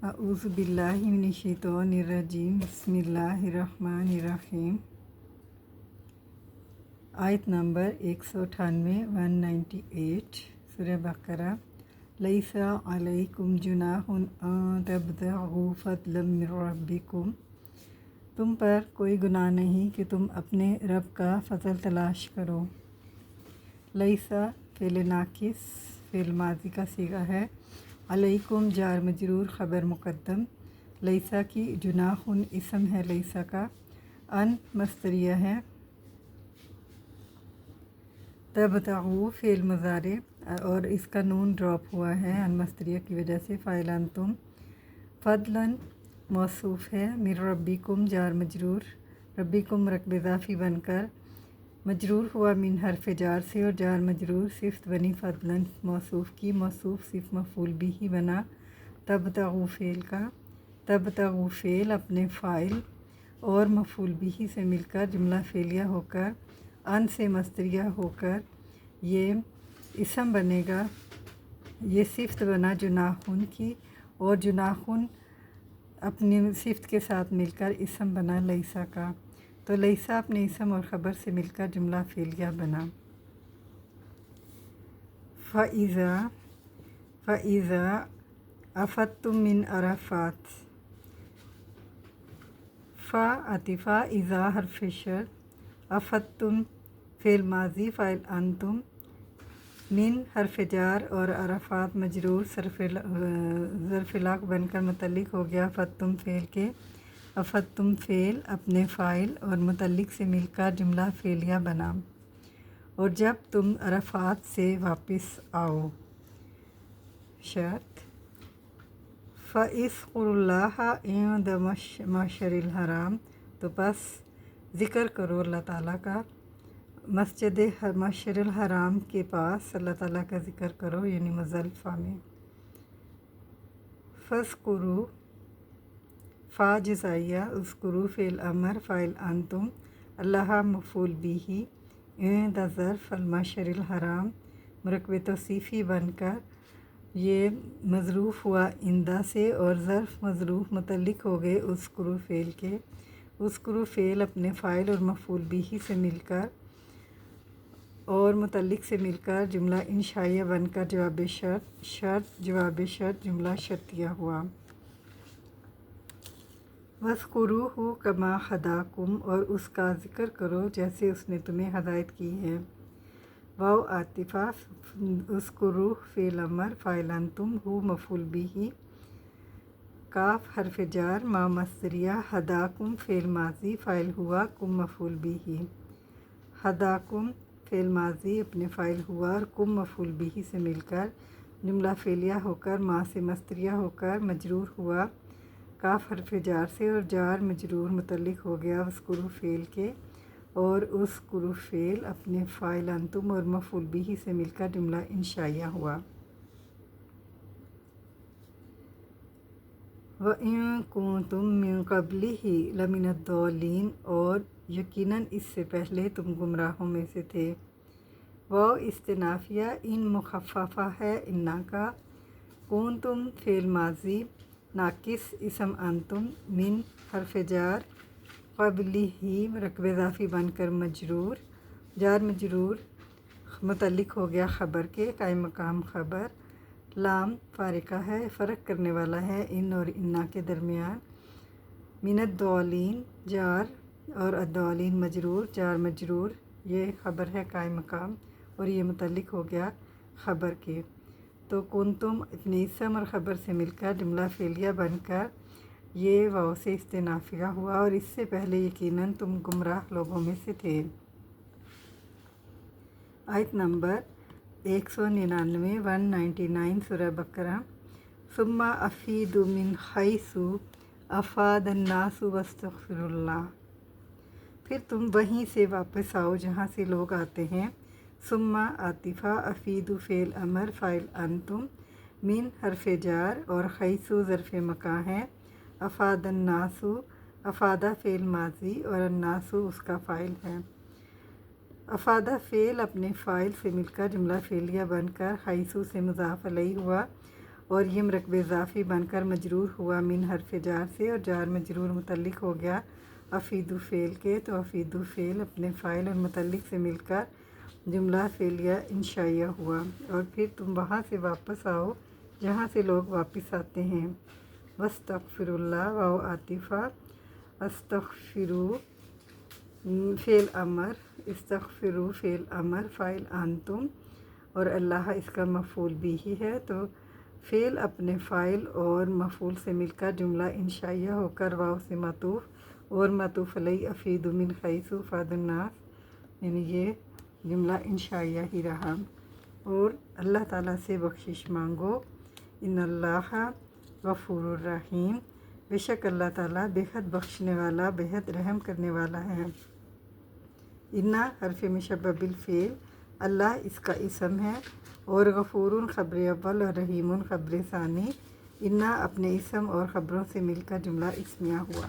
اعوذ باللہ من الشیطان الرجیم بسم اللہ الرحمن الرحیم۔ آیت نمبر 198 198 سورہ بقرہ۔ لیس علیکم جناح ان تبتغوا فضلا من ربکم، تم پر کوئی گناہ نہیں کہ تم اپنے رب کا فضل تلاش کرو۔ لیسا فعل ناقص فعل ماضی کا صیغہ ہے، علیکم جار مجرور خبر مقدم، لیسا کی جناح اسم ہے لیسا کا، ان مصدریہ ہے، تبتغوا فعل مضارع اور اس کا نون ڈراپ ہوا ہے ان مصدریہ کی وجہ سے، فاعل انتم، فضلاً موصوف ہے، من ربکم جار مجرور، ربکم رکب اضافی بن کر مجرور ہوا من حرف جار سے، اور جار مجرور صفت بنی فضلاً موصوف کی، موصوف صرف مفعول بھی ہی بنا تبتغوا فعل کا۔ تبتغوا فعل اپنے فاعل اور مفعول بھی سے مل کر جملہ فعلیہ ہو کر ان سے مصدریہ ہو کر یہ اسم بنے گا، یہ صفت بنا جناحن کی، اور جناحن اپنی صفت کے ساتھ مل کر اسم بنا لیسا کا، تو لیسا اپنے اسم اور خبر سے مل کر جملہ فعلیہ بنا۔ فَإِذَا أَفَضْتُم مِّنْ عَرَفَاتٍ، عطف اذا حرف شرط، افدتم فعل ماضی فاعل انتم، من حرف جار اور عرفات مجرور ظرف لاق بن کر متعلق ہو گیا افدتم فعل کے، افدتم فعل اپنے فاعل اور متعلق سے مل کر جملہ فعلیہ بنا، اور جب تم عرفات سے واپس آؤ، شرط فَاذْكُرُوا اللَّهَ عِندَ مَشْعَرِ الْحَرَامِ، تو بس ذکر کرو اللہ تعالیٰ کا مسجد مشعر الحرام کے پاس، اللہ تعالیٰ کا ذکر کرو یعنی مزدلفہ میں۔ فَاذْكُرُوا فا جزائیہ، اذکروا فعل امر فاعل انتم، اللہ مفعول بھی، عند ظرف المشعر الحرام مرکب توصیفی بن کر یہ مظروف ہوا اندہ سے، اور ظرف مظروف متعلق ہو گئے اذکروا فعل کے، اذکروا فعل اپنے فاعل اور مفعول بھی سے مل کر اور متعلق سے مل کر جملہ انشائیہ بن کر جواب شرط جواب شرط جملہ شرطیہ ہوا۔ وَاذْكُرُوهُ كَمَا هَدَاكُمْ، اور اس کا ذکر کرو جیسے اس نے تمہیں ہدایت کی ہے۔ واو عاطفہ، اذکروا فعل امر فاعل انتم، ہو مفعول بھی، کاف حرف جار، ما مصدریہ، ہداکم فعل ماضی فاعل ہوا، کم مفعول بھی، ہداکم فعل ماضی اپنے فاعل ہوا اور کم مفعول بھی سے مل کر جملہ فعلیہ ہو کر ما سے مصدریہ ہو کر مجرور ہوا کاف حرف جار سے، اور جار مجرور متعلق ہو گیا اذکروا فعل کے، اور اذکروا فعل اپنے فاعل انتم اور مفعول بھی سے مل کر جملہ انشائیہ ہوا۔ وَإِن كُنتُم مِّن قَبْلِهِ لَمِنَ الضَّالِّينَ، اور یقیناً اس سے پہلے تم گمراہوں میں سے تھے۔ واو استنافیہ، ان مخففہ ہے انا کا، کنتم فعل ماضی ناقص اسم انتم، من حرف جار، قبلہ رکب اضافی بن کر مجرور، جار مجرور متعلق ہو گیا خبر کے، قائم مقام خبر، لام فارقہ ہے، فرق کرنے والا ہے ان اور انا کے درمیان، من الضالین جار اور الضالین مجرور، جار مجرور یہ خبر ہے قائم مقام، اور یہ متعلق ہو گیا خبر کے، تو کنتم اپنے اسم اور خبر سے مل کر جملہ فعلیہ بن کر یہ واو سے استنافیہ ہوا، اور اس سے پہلے یقیناً تم گمراہ لوگوں میں سے تھے۔ آیت نمبر 199 199 سورہ بقرہ۔ ثم افیدوا من حیث افاض الناس واستغفروا اللہ، پھر تم وہیں سے واپس آؤ جہاں سے لوگ آتے ہیں۔ ثم عاطفہ، افیدوا فعل امر فاعل انتم، من حرف جار اور حیث ظرف مکان ہے، افاض الناس افادہ فعل ماضی اور الناس اس کا فاعل ہے، افادہ فعل اپنے فاعل سے مل کر جملہ فعلیہ بن کر حیث سے مضاف الیہ ہوا، اور یہ مرکب اضافی بن کر مجرور ہوا من حرف جار سے، اور جار مجرور متعلق ہو گیا افیدو فعل کے، تو افیدو فعل اپنے فاعل اور متعلق سے مل کر جملہ فعلیہ انشائیہ ہوا۔ اور پھر تم وہاں سے واپس آؤ جہاں سے لوگ واپس آتے ہیں۔ واستغفر اللہ واو عاطفہ، استغفرو فعل امر، استغفرو فعل امر، فاعل انتم، اور اللہ اس کا مفعول بھی ہی ہے، تو فعل اپنے فاعل اور مفعول سے مل کر جملہ انشائیہ ہو کر واو سے معطوف اور معطوف علیہ افید من حیث افاد الناس، یعنی یہ جملہ انشائیہ ہی رہا۔ اور اللہ تعالیٰ سے بخشش مانگو، ان اللہ غفور الرحیم، بے شک اللہ تعالیٰ بےحد بخشنے والا، بےحد رحم کرنے والا ہے۔ انا حرف مشبہ بالفعل، اللہ اس کا اسم ہے، اور غفور خبر اول اور رحیم خبر ثانی، انا اپنے اسم اور خبروں سے مل کر جملہ اسمیہ ہوا۔